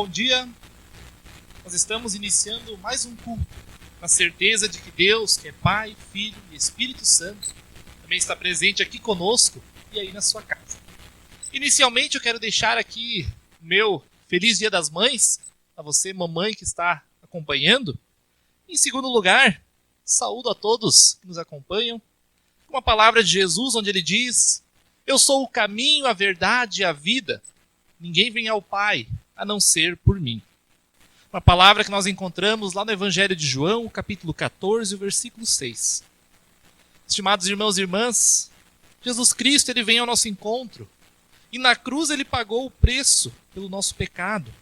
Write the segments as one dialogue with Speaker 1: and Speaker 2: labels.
Speaker 1: bom dia. Nós estamos iniciando mais um culto, na certeza de que Deus, que é Pai, Filho e Espírito Santo, também está presente aqui conosco e aí na sua casa. Inicialmente eu quero deixar aqui o meu Feliz Dia das Mães, a você, mamãe, que está acompanhando. Em segundo lugar, saúdo a todos que nos acompanham, com uma palavra de Jesus onde ele diz: eu sou o caminho, a verdade e a vida. Ninguém vem ao Pai a não ser por mim. Uma palavra que nós encontramos lá no Evangelho de João, capítulo 14, versículo 6. Estimados irmãos e irmãs, Jesus Cristo ele vem ao nosso encontro e na cruz ele pagou o preço pelo nosso pecado.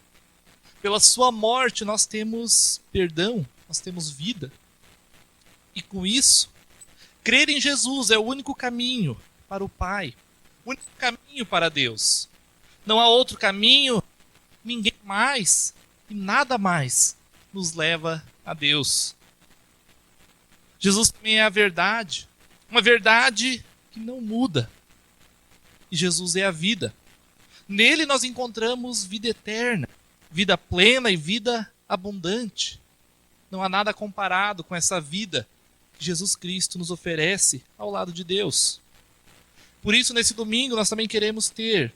Speaker 1: Pela sua morte nós temos perdão, nós temos vida. E com isso, crer em Jesus é o único caminho para o Pai, o único caminho para Deus. Não há outro caminho, ninguém mais e nada mais nos leva a Deus. Jesus também é a verdade, uma verdade que não muda. E Jesus é a vida. Nele nós encontramos vida eterna, vida plena e vida abundante. Não há nada comparado com essa vida que Jesus Cristo nos oferece ao lado de Deus. Por isso, nesse domingo, nós também queremos ter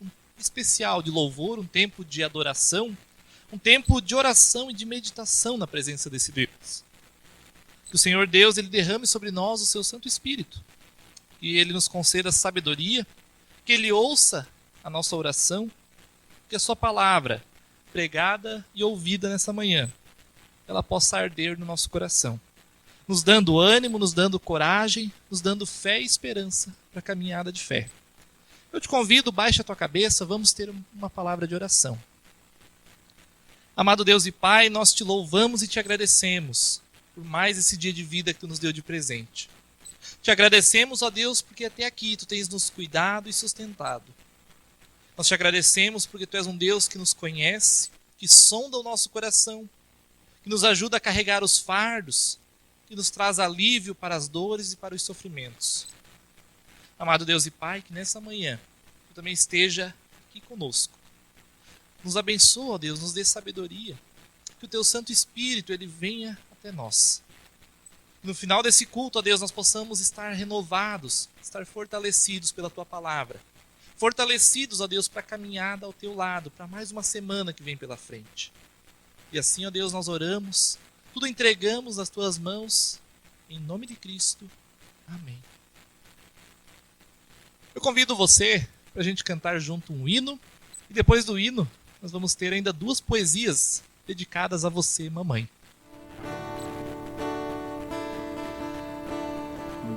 Speaker 1: um especial de louvor, um tempo de adoração, um tempo de oração e de meditação na presença desse Deus. Que o Senhor Deus ele derrame sobre nós o seu Santo Espírito, que ele nos conceda sabedoria, que ele ouça a nossa oração, que a sua palavra, pregada e ouvida nessa manhã, ela possa arder no nosso coração, nos dando ânimo, nos dando coragem, nos dando fé e esperança para a caminhada de fé. Eu te convido, baixa a tua cabeça, vamos ter uma palavra de oração. Amado Deus e Pai, nós te louvamos e te agradecemos por mais esse dia de vida que tu nos deu de presente. Te agradecemos, ó Deus, porque até aqui tu tens nos cuidado e sustentado. Nós te agradecemos porque tu és um Deus que nos conhece, que sonda o nosso coração, que nos ajuda a carregar os fardos, que nos traz alívio para as dores e para os sofrimentos. Amado Deus e Pai, que nessa manhã tu também esteja aqui conosco. Nos abençoa, ó Deus, nos dê sabedoria, que o teu Santo Espírito ele venha até nós. No final desse culto, ó Deus, nós possamos estar renovados, estar fortalecidos pela tua palavra. Fortalecidos, ó Deus, para a caminhada ao teu lado, para mais uma semana que vem pela frente. E assim, ó Deus, nós oramos, tudo entregamos nas tuas mãos, em nome de Cristo. Amém. Eu convido você para a gente cantar junto um hino, e depois do hino, nós vamos ter ainda 2 poesias dedicadas a você, mamãe.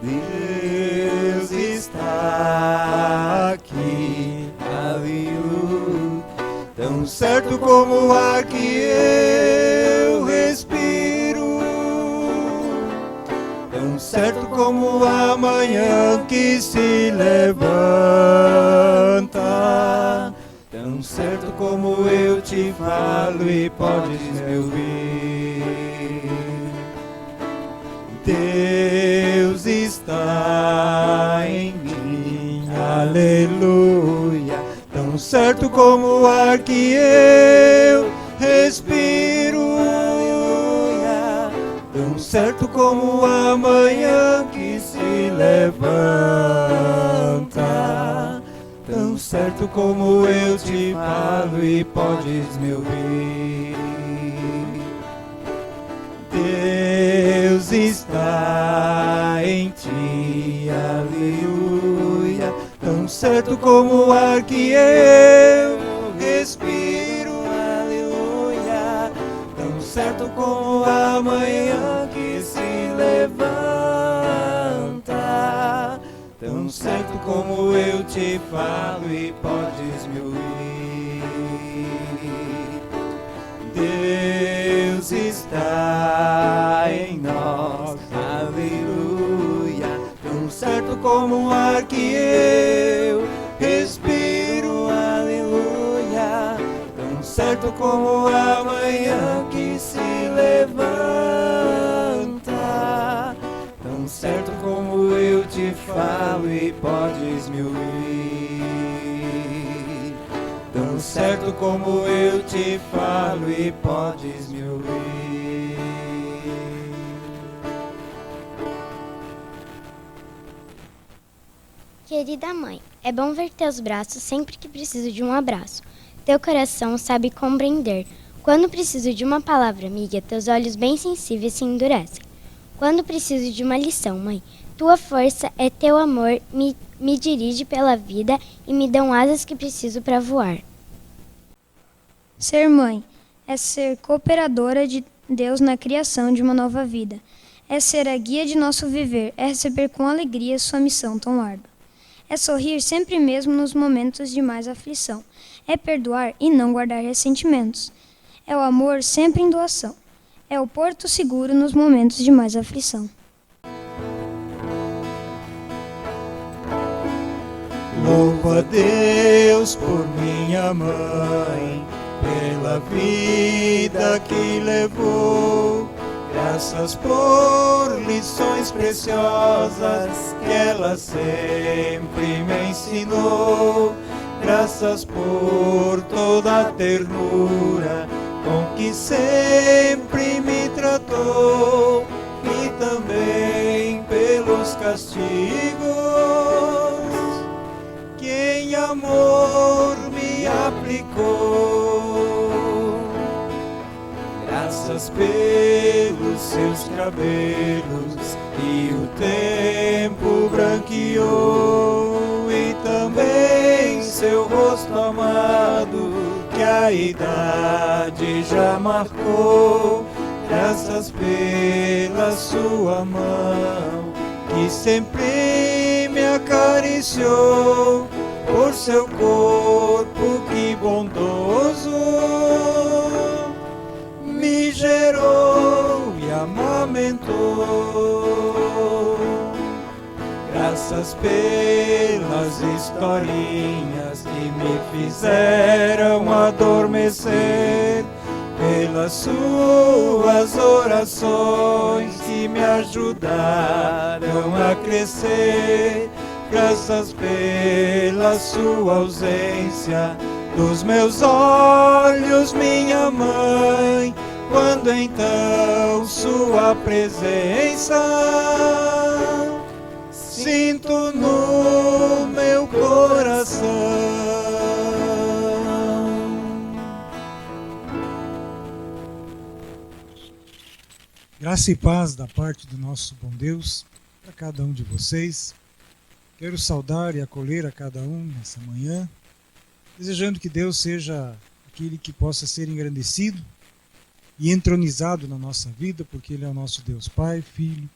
Speaker 2: Deus está aqui, aleluia, tão certo como o ar que eu respiro, tão certo como a manhã que se levanta, tão certo como eu te falo e podes me ouvir. Deus está em mim, aleluia, tão certo como o ar que eu respiro, aleluia, tão certo como a manhã que se levanta, tão certo como eu te falo e podes me ouvir. Deus está em ti, aleluia, tão certo como o ar que eu respiro, aleluia, tão certo como a manhã que se levanta, tão certo como eu te falo e podes me ouvir. Deus está em nós, aleluia, tão certo como o ar que eu respiro, aleluia, tão certo como a manhã que se levanta, tão certo como eu te falo e podes me ouvir. Tão tão certo como eu te falo e podes me ouvir.
Speaker 3: Querida mãe, é bom ver teus braços sempre que preciso de um abraço. Teu coração sabe compreender. Quando preciso de uma palavra amiga, teus olhos bem sensíveis se endurecem. Quando preciso de uma lição, mãe, tua força é teu amor, me dirige pela vida e me dão asas que preciso para voar.
Speaker 4: Ser mãe é ser cooperadora de Deus na criação de uma nova vida. É ser a guia de nosso viver, é receber com alegria sua missão tão árdua. É sorrir sempre mesmo nos momentos de mais aflição. É perdoar e não guardar ressentimentos. É o amor sempre em doação. É o porto seguro nos momentos de mais aflição.
Speaker 2: Louvo a Deus por minha mãe, pela vida que levou. Graças por lições preciosas que ela sempre me ensinou. Graças por toda a ternura com que sempre me tratou. E também pelos castigos que em amor me aplicou. Graças pelos seus cabelos e o tempo branqueou, e também seu rosto amado que a idade já marcou. Graças pela sua mão que sempre me acariciou, por seu corpo que bondoso me gerou e amamentou. Graças pelas historinhas que me fizeram adormecer, pelas suas orações que me ajudaram a crescer. Graças pela sua ausência dos meus olhos, minha mãe, quando então sua presença sinto no meu coração.
Speaker 5: Graça e paz da parte do nosso bom Deus para cada um de vocês. Quero saudar e acolher a cada um nessa manhã, desejando que Deus seja aquele que possa ser engrandecido e entronizado na nossa vida, porque Ele é o nosso Deus Pai, Filho,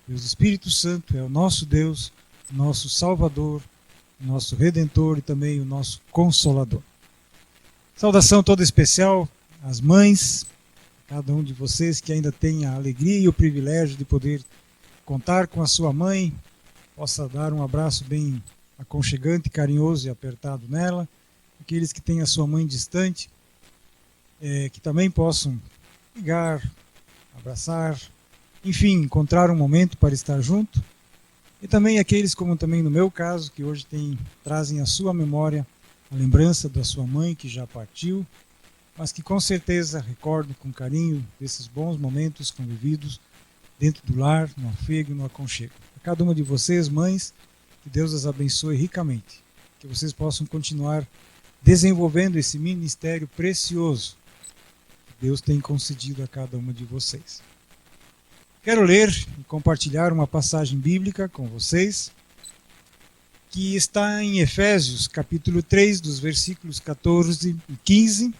Speaker 5: Deus Espírito Santo, é o nosso Deus, nosso Salvador, nosso Redentor e também o nosso Consolador. Saudação toda especial às mães, cada um de vocês que ainda tem a alegria e o privilégio de poder contar com a sua mãe, possa dar um abraço bem aconchegante, carinhoso e apertado nela. Aqueles que têm a sua mãe distante, que também possam ligar, abraçar, enfim, encontrar um momento para estar junto. E também aqueles, como também no meu caso, que hoje trazem à sua memória a lembrança da sua mãe que já partiu, mas que com certeza recordam com carinho desses bons momentos convividos dentro do lar, no afego e no aconchego. A cada uma de vocês, mães, que Deus as abençoe ricamente, que vocês possam continuar desenvolvendo esse ministério precioso que Deus tem concedido a cada uma de vocês. Quero ler e compartilhar uma passagem bíblica com vocês, que está em Efésios, capítulo 3, dos versículos 14 e 15,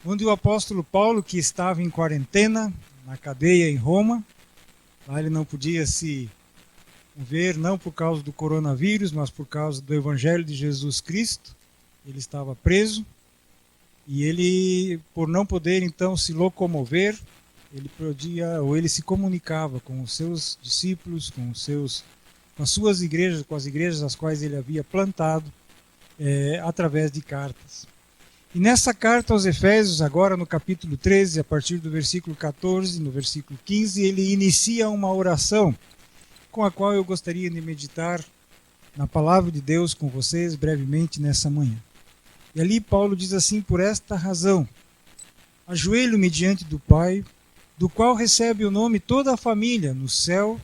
Speaker 5: onde o apóstolo Paulo, que estava em quarentena, na cadeia em Roma, lá ele não podia se mover, não por causa do coronavírus, mas por causa do Evangelho de Jesus Cristo. Ele estava preso e ele, por não poder então se locomover, ele se comunicava com os seus discípulos, com as suas igrejas, com as igrejas as quais ele havia plantado, através de cartas. E nessa carta aos Efésios, agora no capítulo 13, a partir do versículo 14, no versículo 15, ele inicia uma oração com a qual eu gostaria de meditar na palavra de Deus com vocês brevemente nessa manhã. E ali Paulo diz assim: por esta razão, ajoelho-me diante do Pai, do qual recebe o nome toda a família no céu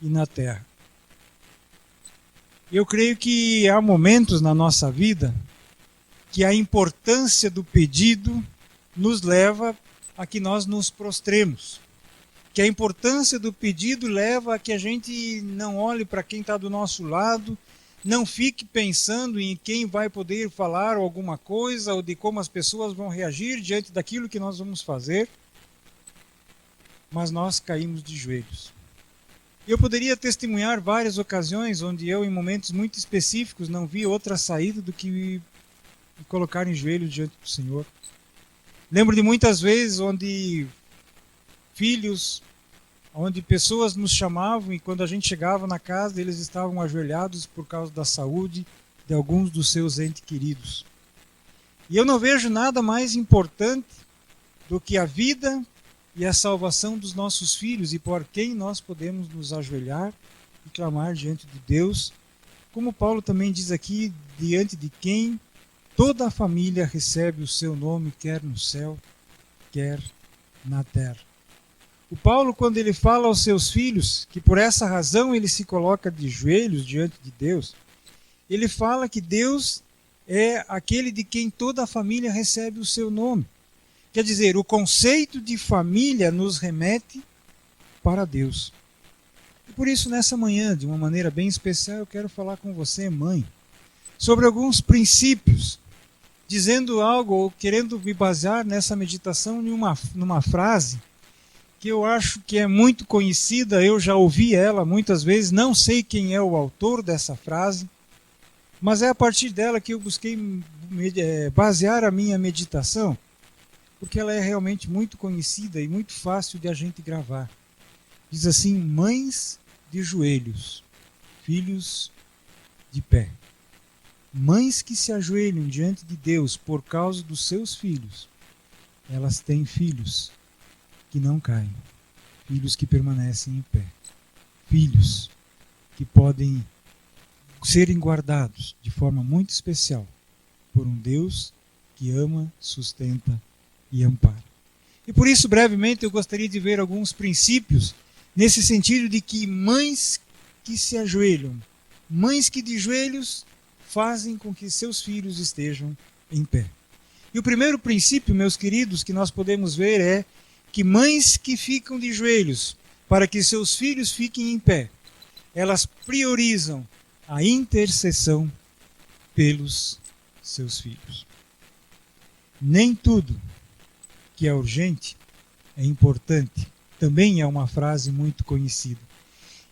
Speaker 5: e na terra. Eu creio que há momentos na nossa vida que a importância do pedido nos leva a que nós nos prostremos. Que a importância do pedido leva a que a gente não olhe para quem está do nosso lado, não fique pensando em quem vai poder falar alguma coisa ou de como as pessoas vão reagir diante daquilo que nós vamos fazer, mas nós caímos de joelhos. Eu poderia testemunhar várias ocasiões onde eu, em momentos muito específicos, não vi outra saída do que me colocar em joelhos diante do Senhor. Lembro de muitas vezes onde filhos, onde pessoas nos chamavam e quando a gente chegava na casa, eles estavam ajoelhados por causa da saúde de alguns dos seus entes queridos. E eu não vejo nada mais importante do que a vida e a salvação dos nossos filhos e por quem nós podemos nos ajoelhar e clamar diante de Deus, como Paulo também diz aqui, diante de quem toda a família recebe o seu nome, quer no céu, quer na terra. O Paulo, quando ele fala aos seus filhos, que por essa razão ele se coloca de joelhos diante de Deus, ele fala que Deus é aquele de quem toda a família recebe o seu nome. Quer dizer, o conceito de família nos remete para Deus. E por isso, nessa manhã, de uma maneira bem especial, eu quero falar com você, mãe, sobre alguns princípios, dizendo algo ou querendo me basear nessa meditação numa frase que eu acho que é muito conhecida, eu já ouvi ela muitas vezes, não sei quem é o autor dessa frase, mas é a partir dela que eu busquei basear a minha meditação, porque ela é realmente muito conhecida e muito fácil de a gente gravar. Diz assim: mães de joelhos, filhos de pé. Mães que se ajoelham diante de Deus por causa dos seus filhos, elas têm filhos que não caem, filhos que permanecem em pé, filhos que podem serem guardados de forma muito especial por um Deus que ama, sustenta e ampara. E por isso, brevemente, eu gostaria de ver alguns princípios nesse sentido de que mães que se ajoelham, mães que de joelhos fazem com que seus filhos estejam em pé. E o primeiro princípio, meus queridos, que nós podemos ver é que mães que ficam de joelhos para que seus filhos fiquem em pé, elas priorizam a intercessão pelos seus filhos. Nem tudo que é urgente é importante. Também é uma frase muito conhecida.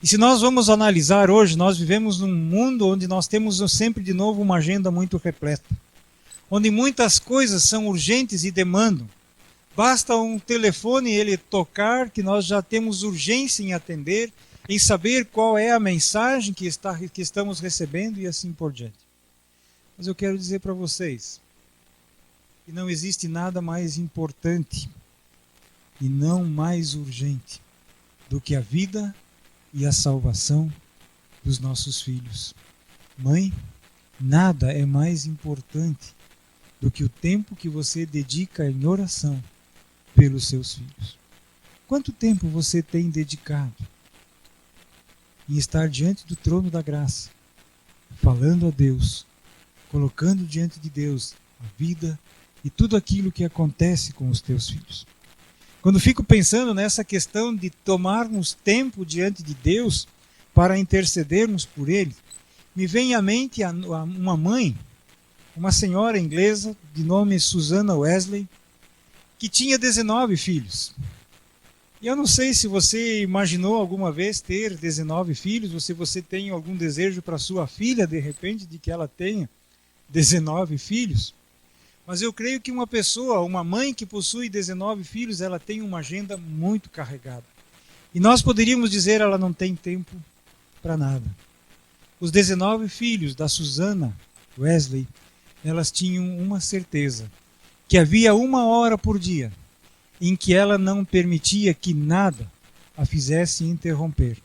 Speaker 5: E se nós vamos analisar hoje, nós vivemos num mundo onde nós temos sempre de novo uma agenda muito repleta, onde muitas coisas são urgentes e demandam. Basta um telefone ele tocar que nós já temos urgência em atender, em saber qual é a mensagem que estamos recebendo e assim por diante. Mas eu quero dizer para vocês que não existe nada mais importante e não mais urgente do que a vida e a salvação dos nossos filhos. Mãe, nada é mais importante do que o tempo que você dedica em oração pelos seus filhos. Quanto tempo você tem dedicado em estar diante do trono da graça, falando a Deus, colocando diante de Deus a vida e tudo aquilo que acontece com os teus filhos? Quando fico pensando nessa questão de tomarmos tempo diante de Deus para intercedermos por Ele, me vem à mente uma mãe, uma senhora inglesa de nome Susanna Wesley, que tinha 19 filhos. E eu não sei se você imaginou alguma vez ter 19 filhos, ou se você tem algum desejo para sua filha, de repente, de que ela tenha 19 filhos. Mas eu creio que uma pessoa, uma mãe que possui 19 filhos, ela tem uma agenda muito carregada. E nós poderíamos dizer ela não tem tempo para nada. Os 19 filhos da Susanna Wesley, elas tinham uma certeza, que havia 1 hora por dia em que ela não permitia que nada a fizesse interromper.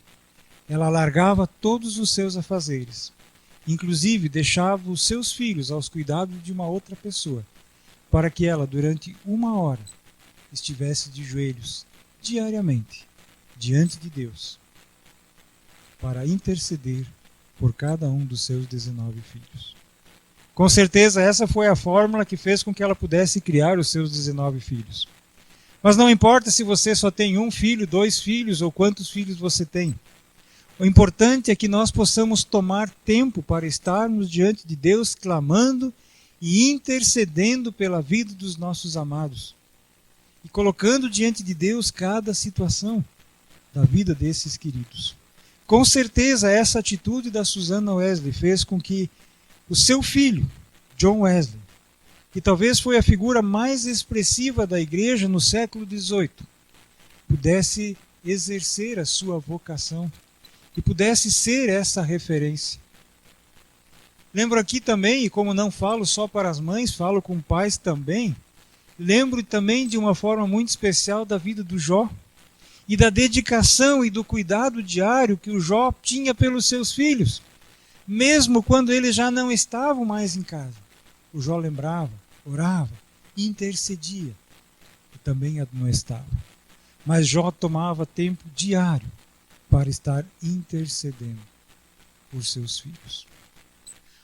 Speaker 5: Ela largava todos os seus afazeres inclusive deixava os seus filhos aos cuidados de uma outra pessoa, para que ela, durante 1 hora, estivesse de joelhos diariamente diante de Deus, para interceder por cada um dos seus 19 filhos. Com certeza essa foi a fórmula que fez com que ela pudesse criar os seus 19 filhos. Mas não importa se você só tem 1 filho, 2 filhos ou quantos filhos você tem. O importante é que nós possamos tomar tempo para estarmos diante de Deus clamando e intercedendo pela vida dos nossos amados. E colocando diante de Deus cada situação da vida desses queridos. Com certeza essa atitude da Susannah Wesley fez com que o seu filho, John Wesley, que talvez foi a figura mais expressiva da igreja no século XVIII, pudesse exercer a sua vocação e pudesse ser essa referência. Lembro aqui também, e como não falo só para as mães, falo com pais também, lembro também de uma forma muito especial da vida do Jó e da dedicação e do cuidado diário que o Jó tinha pelos seus filhos, mesmo quando eles já não estavam mais em casa. O Jó lembrava, orava, intercedia e também admoestava. Mas Jó tomava tempo diário para estar intercedendo por seus filhos.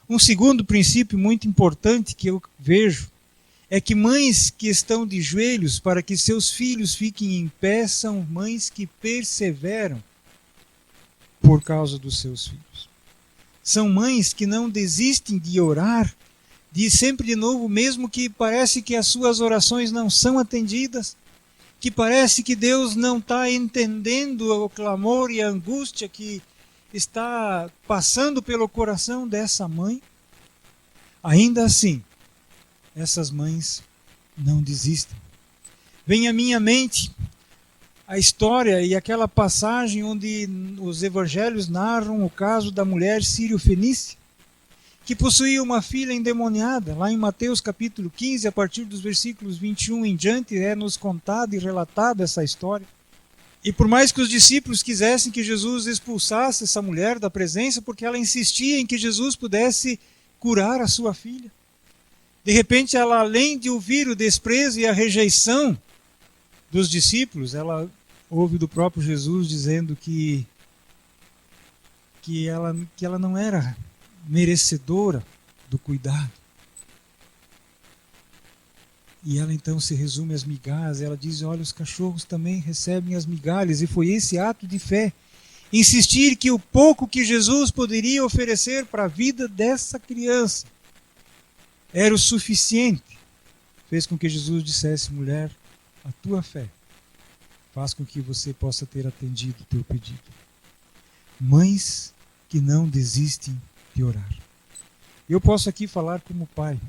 Speaker 5: Um segundo princípio muito importante que eu vejo é que mães que estão de joelhos para que seus filhos fiquem em pé são mães que perseveram por causa dos seus filhos. São mães que não desistem de orar, de sempre de novo, mesmo que parece que as suas orações não são atendidas, que parece que Deus não está entendendo o clamor e a angústia que está passando pelo coração dessa mãe. Ainda assim, essas mães não desistem. Vem à minha mente a história e aquela passagem onde os evangelhos narram o caso da mulher sírio-fenícia, que possuía uma filha endemoniada. Lá em Mateus capítulo 15, a partir dos versículos 21 em diante, é nos contada e relatada essa história. E por mais que os discípulos quisessem que Jesus expulsasse essa mulher da presença, porque ela insistia em que Jesus pudesse curar a sua filha, de repente ela, além de ouvir o desprezo e a rejeição dos discípulos, ela ouve do próprio Jesus dizendo que ela não era merecedora do cuidado. E ela então se resume às migalhas. Ela diz: olha, os cachorros também recebem as migalhas. E foi esse ato de fé, insistir que o pouco que Jesus poderia oferecer para a vida dessa criança era o suficiente, fez com que Jesus dissesse: mulher, a tua fé faz com que você possa ter atendido o teu pedido. Mães que não desistem de orar. Eu posso aqui falar como pai.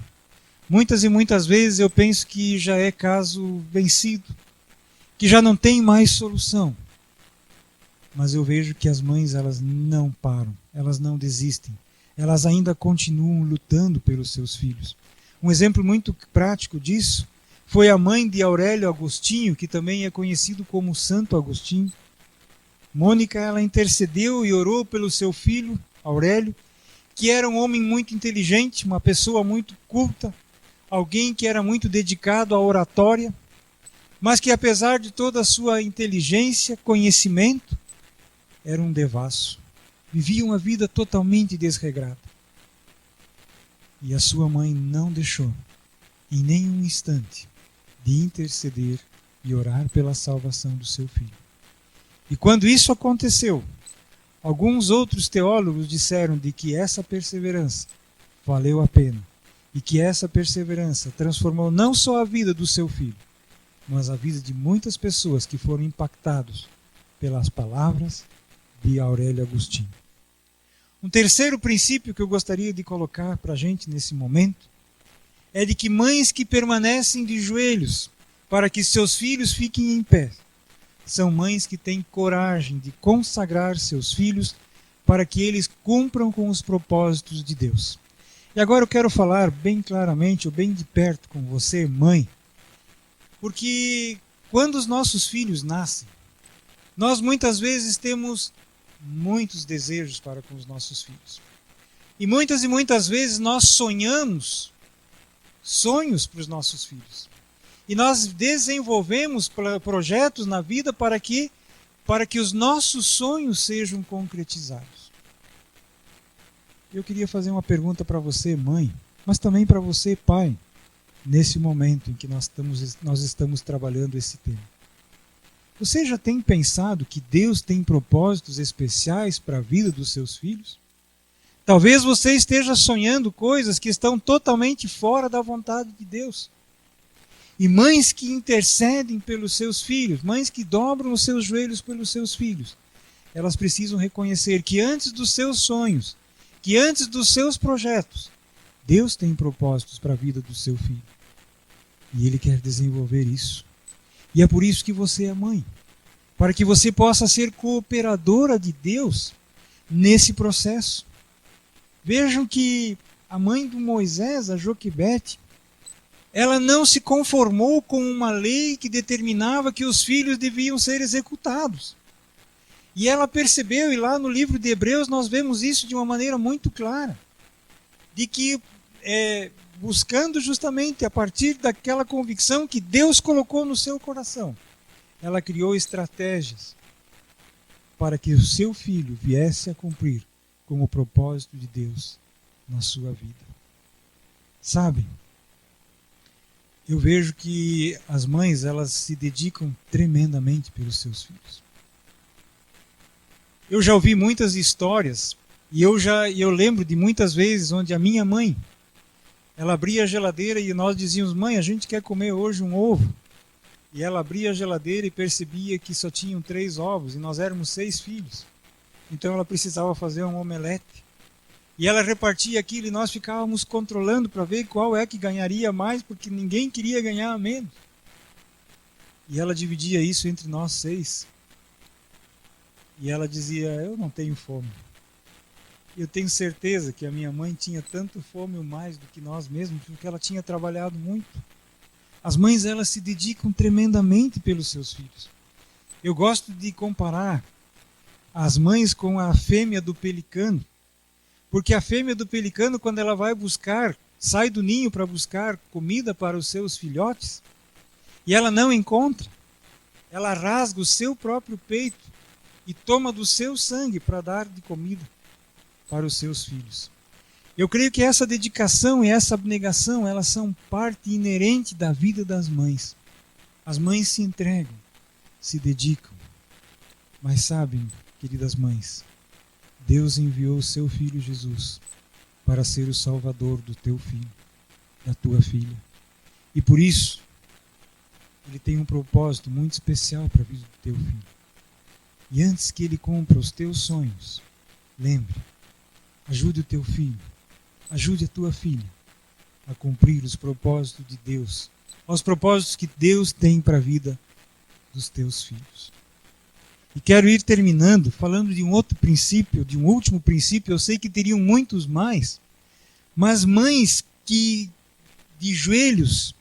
Speaker 5: Muitas e muitas vezes eu penso que já é caso vencido, que já não tem mais solução. Mas eu vejo que as mães, elas não param, elas não desistem. Elas ainda continuam lutando pelos seus filhos. Um exemplo muito prático disso foi a mãe de Aurélio Agostinho, que também é conhecido como Santo Agostinho. Mônica, ela intercedeu e orou pelo seu filho, Aurélio, que era um homem muito inteligente, uma pessoa muito culta, alguém que era muito dedicado à oratória, mas que apesar de toda a sua inteligência, conhecimento, era um devasso. Vivia uma vida totalmente desregrada. E a sua mãe não deixou, em nenhum instante, de interceder e orar pela salvação do seu filho. E quando isso aconteceu, alguns outros teólogos disseram de que essa perseverança valeu a pena e que essa perseverança transformou não só a vida do seu filho, mas a vida de muitas pessoas que foram impactadas pelas palavras de Aurélio Agostinho. Um terceiro princípio que eu gostaria de colocar para a gente nesse momento é de que mães que permanecem de joelhos para que seus filhos fiquem em pé são mães que têm coragem de consagrar seus filhos para que eles cumpram com os propósitos de Deus. E agora eu quero falar bem claramente, ou bem de perto com você, mãe, porque quando os nossos filhos nascem, nós muitas vezes temos muitos desejos para com os nossos filhos. E muitas vezes nós sonhamos sonhos para os nossos filhos. E nós desenvolvemos projetos na vida para que os nossos sonhos sejam concretizados. Eu queria fazer uma pergunta para você, mãe, mas também para você, pai, nesse momento em que nós estamos trabalhando esse tema. Você já tem pensado que Deus tem propósitos especiais para a vida dos seus filhos? Talvez você esteja sonhando coisas que estão totalmente fora da vontade de Deus. E mães que intercedem pelos seus filhos, mães que dobram os seus joelhos pelos seus filhos, elas precisam reconhecer que antes dos seus sonhos, que antes dos seus projetos, Deus tem propósitos para a vida do seu filho. E Ele quer desenvolver isso. E é por isso que você é mãe. Para que você possa ser cooperadora de Deus nesse processo. Vejam que a mãe do Moisés, a Joquebede, ela não se conformou com uma lei que determinava que os filhos deviam ser executados. E ela percebeu, e lá no livro de Hebreus nós vemos isso de uma maneira muito clara, de que buscando justamente a partir daquela convicção que Deus colocou no seu coração, ela criou estratégias para que o seu filho viesse a cumprir com o propósito de Deus na sua vida. Sabem, eu vejo que as mães, elas se dedicam tremendamente pelos seus filhos. Eu já ouvi muitas histórias e eu lembro de muitas vezes onde a minha mãe, ela abria a geladeira e nós dizíamos: mãe, a gente quer comer hoje um ovo. E ela abria a geladeira e percebia que só tinham 3 ovos e nós éramos 6 filhos. Então ela precisava fazer um omelete. E ela repartia aquilo e nós ficávamos controlando para ver qual é que ganharia mais, porque ninguém queria ganhar menos. E ela dividia isso entre nós 6. E ela dizia: eu não tenho fome. Eu tenho certeza que a minha mãe tinha tanto fome ou mais do que nós mesmos, porque ela tinha trabalhado muito. As mães, elas se dedicam tremendamente pelos seus filhos. Eu gosto de comparar as mães com a fêmea do pelicano, porque a fêmea do pelicano, quando ela vai sai do ninho para buscar comida para os seus filhotes, e ela não encontra, ela rasga o seu próprio peito e toma do seu sangue para dar de comida para os seus filhos. Eu creio que essa dedicação e essa abnegação, elas são parte inerente da vida das mães. As mães se entregam, se dedicam. Mas sabem, queridas mães, Deus enviou o seu Filho Jesus para ser o Salvador do teu filho, da tua filha. E por isso, Ele tem um propósito muito especial para a vida do teu filho. E antes que Ele cumpra os teus sonhos, lembre, ajude o teu filho, ajude a tua filha a cumprir os propósitos de Deus, os propósitos que Deus tem para a vida dos teus filhos. E quero ir terminando falando de um outro princípio, de um último princípio. Eu sei que teriam muitos mais, mas mães que de joelhos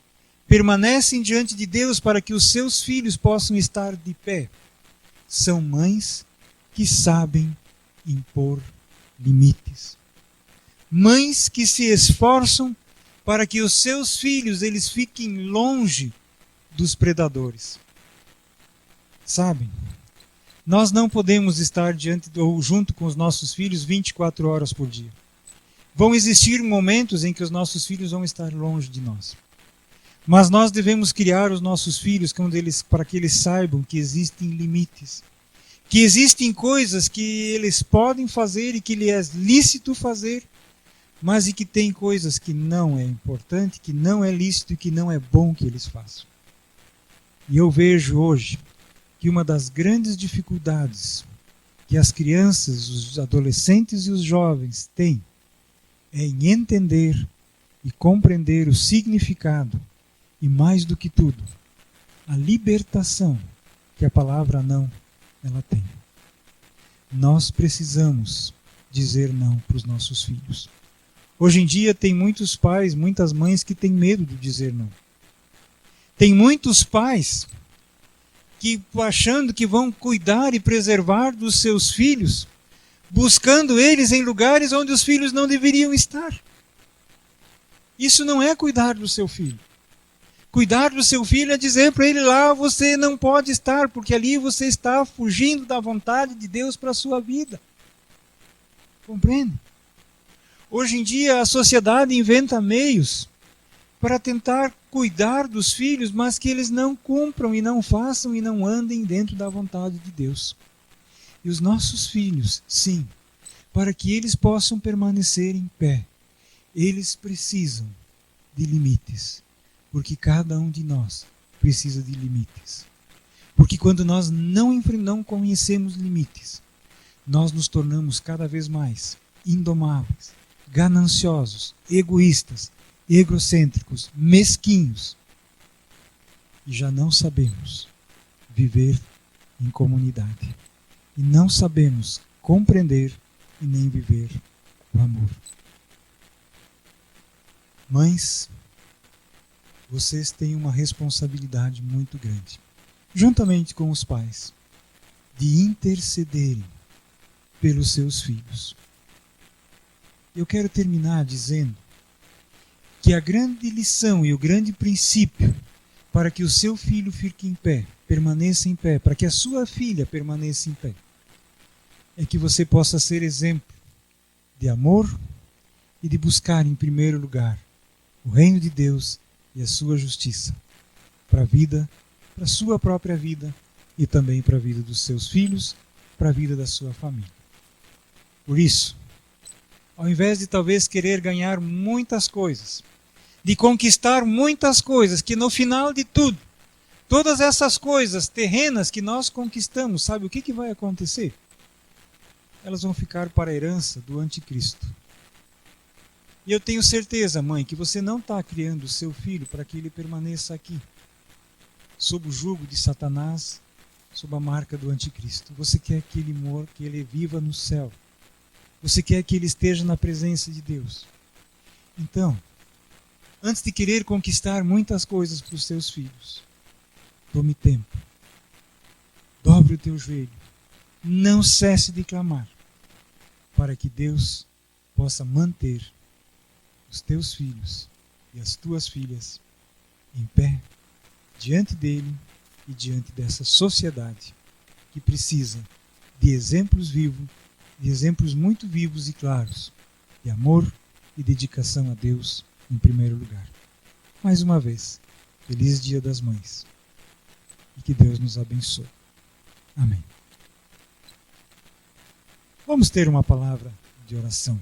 Speaker 5: permanecem diante de Deus para que os seus filhos possam estar de pé, são mães que sabem impor limites. Mães que se esforçam para que os seus filhos eles fiquem longe dos predadores. Sabem, nós não podemos estar junto com os nossos filhos 24 horas por dia. Vão existir momentos em que os nossos filhos vão estar longe de nós. Mas nós devemos criar os nossos filhos para que eles saibam que existem limites. Que existem coisas que eles podem fazer e que lhes é lícito fazer, mas e que tem coisas que não é importante, que não é lícito e que não é bom que eles façam. E eu vejo hoje que uma das grandes dificuldades que as crianças, os adolescentes e os jovens têm é em entender e compreender o significado e, mais do que tudo, a libertação que a palavra não ela tem. Nós precisamos dizer não para os nossos filhos. Hoje em dia tem muitos pais, muitas mães que têm medo de dizer não. Tem muitos pais que achando que vão cuidar e preservar dos seus filhos, buscando eles em lugares onde os filhos não deveriam estar. Isso não é cuidar do seu filho. Cuidar do seu filho é dizer para ele: lá você não pode estar, porque ali você está fugindo da vontade de Deus para a sua vida. Compreende? Hoje em dia a sociedade inventa meios para tentar cuidar dos filhos, mas que eles não cumpram e não façam e não andem dentro da vontade de Deus. E os nossos filhos, sim, para que eles possam permanecer em pé, eles precisam de limites. Porque cada um de nós precisa de limites. Porque quando nós não conhecemos limites, nós nos tornamos cada vez mais indomáveis, gananciosos, egoístas, egocêntricos, mesquinhos. E já não sabemos viver em comunidade. E não sabemos compreender e nem viver o amor. Mães, vocês têm uma responsabilidade muito grande, juntamente com os pais, de intercederem pelos seus filhos. Eu quero terminar dizendo que a grande lição e o grande princípio para que o seu filho fique em pé, permaneça em pé, para que a sua filha permaneça em pé, é que você possa ser exemplo de amor e de buscar em primeiro lugar o reino de Deus e a sua justiça para a vida, para a sua própria vida e também para a vida dos seus filhos, para a vida da sua família. Por isso, ao invés de talvez querer ganhar muitas coisas, de conquistar muitas coisas, que no final de tudo, todas essas coisas terrenas que nós conquistamos, sabe o que vai acontecer? Elas vão ficar para a herança do anticristo. E eu tenho certeza, mãe, que você não está criando o seu filho para que ele permaneça aqui, sob o jugo de Satanás, sob a marca do anticristo. Você quer que ele morra, que ele viva no céu. Você quer que ele esteja na presença de Deus. Então, antes de querer conquistar muitas coisas para os seus filhos, tome tempo. Dobre o teu joelho. Não cesse de clamar, para que Deus possa manter os teus filhos e as tuas filhas em pé diante dele e diante dessa sociedade que precisa de exemplos vivos, de exemplos muito vivos e claros de amor e dedicação a Deus em primeiro lugar. Mais uma vez, feliz Dia das Mães e que Deus nos abençoe. Amém. Vamos ter uma palavra de oração.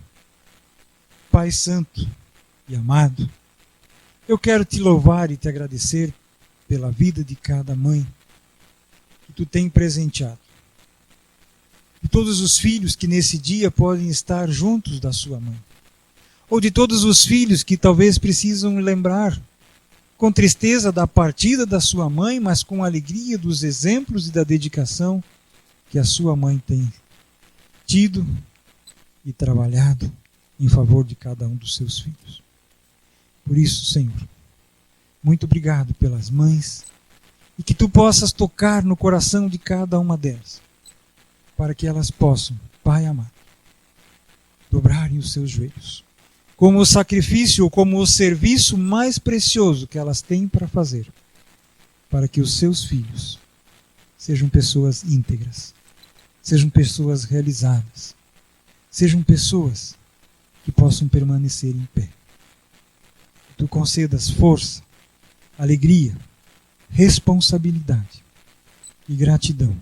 Speaker 5: Pai Santo e amado, eu quero te louvar e te agradecer pela vida de cada mãe que tu tem presenteado. De todos os filhos que nesse dia podem estar juntos da sua mãe. Ou de todos os filhos que talvez precisam lembrar com tristeza da partida da sua mãe, mas com alegria dos exemplos e da dedicação que a sua mãe tem tido e trabalhado em favor de cada um dos seus filhos. Por isso, Senhor, muito obrigado pelas mães e que tu possas tocar no coração de cada uma delas, para que elas possam, Pai amado, dobrarem os seus joelhos, como o sacrifício ou como o serviço mais precioso que elas têm para fazer, para que os seus filhos sejam pessoas íntegras, sejam pessoas realizadas, sejam pessoas que possam permanecer em pé. Que tu concedas força, alegria, responsabilidade e gratidão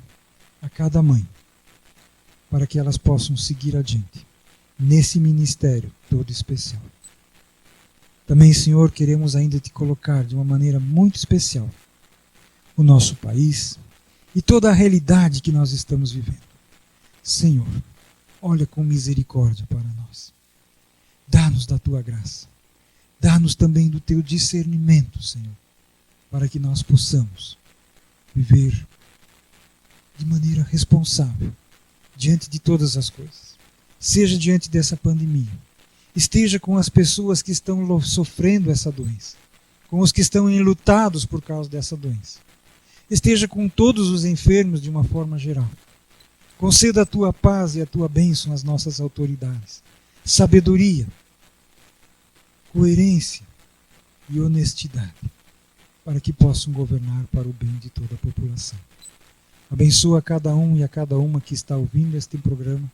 Speaker 5: a cada mãe, para que elas possam seguir adiante nesse ministério todo especial. Também, Senhor, queremos ainda te colocar de uma maneira muito especial o nosso país e toda a realidade que nós estamos vivendo. Senhor, olha com misericórdia para nós. Dá-nos da tua graça. Dá-nos também do teu discernimento, Senhor, para que nós possamos viver de maneira responsável diante de todas as coisas. Seja diante dessa pandemia. Esteja com as pessoas que estão sofrendo essa doença, com os que estão enlutados por causa dessa doença. Esteja com todos os enfermos de uma forma geral. Conceda a tua paz e a tua bênção às nossas autoridades. Sabedoria, coerência e honestidade, para que possam governar para o bem de toda a população. Abençoa cada um e a cada uma que está ouvindo este programa.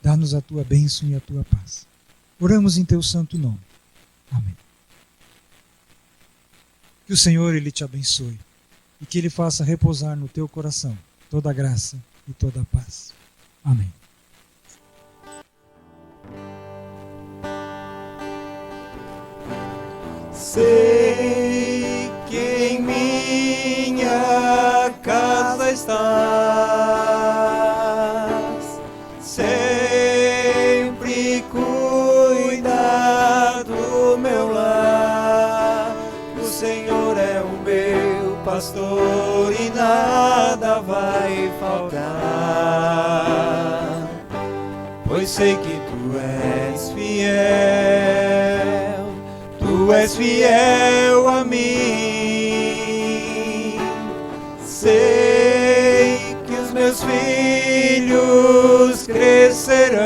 Speaker 5: Dá-nos a tua bênção e a tua paz. Oramos em teu santo nome. Amém. Que o Senhor Ele te abençoe e que Ele faça repousar no teu coração toda a graça e toda a paz. Amém.
Speaker 2: Sei que em minha casa estás, sempre cuida do meu lar. O Senhor é o meu pastor e nada vai faltar, pois sei que tu és fiel. Tu és fiel a mim. Sei que os meus filhos crescerão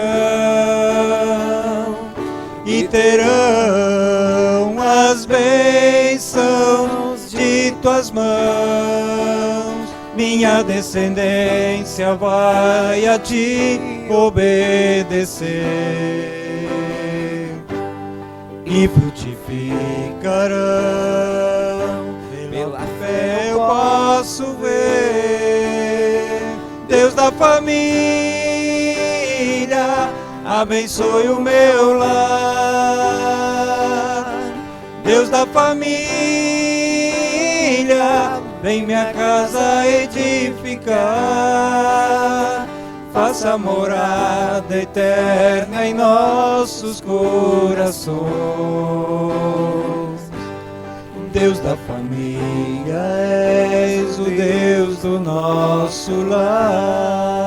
Speaker 2: e terão as bênçãos de tuas mãos. Minha descendência vai a ti obedecer e frutificarão. Pela fé eu posso ver. Deus da família, abençoe o meu lar. Deus da família, vem minha casa edificar. Faça morada eterna em nossos corações. Deus da família, és o Deus do nosso lar.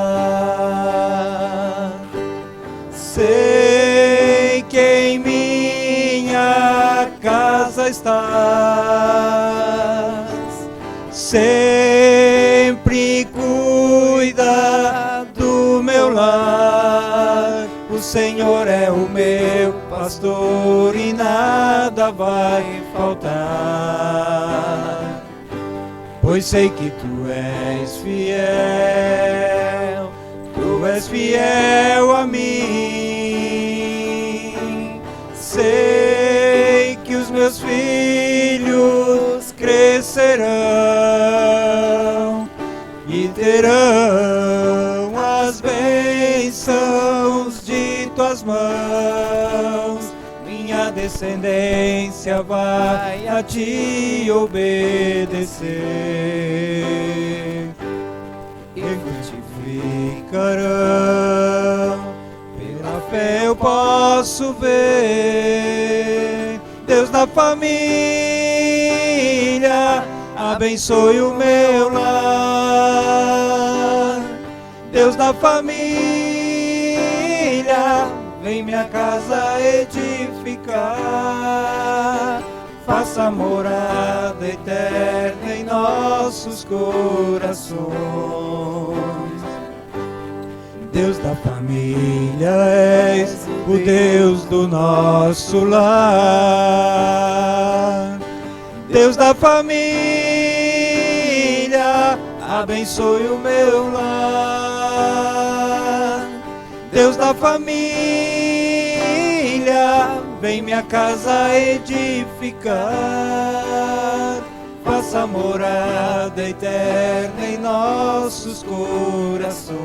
Speaker 2: Sei que em minha casa estás, sempre cuida do meu lar. O Senhor é o meu pastor e nada vai faltar, pois sei que tu és fiel. Tu és fiel a mim. Sei que os meus filhos crescerão e terão as bênçãos de tuas mãos. Minha descendência vai a ti obedecer e frutificarão. Pela fé eu posso ver. Deus da família, abençoe o meu lar. Deus da família, vem minha casa edificar. Faça morada eterna em nossos corações. Deus da família, és o Deus do nosso lar. Deus da família, abençoe o meu lar. Deus da família, vem minha casa edificar. Faça morada eterna em nossos corações.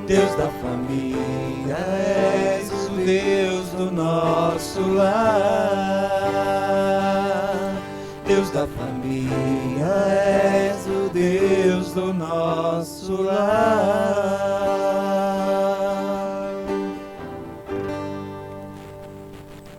Speaker 2: Deus da família, és o Deus do nosso lar. Deus da família, és o Deus do nosso lar.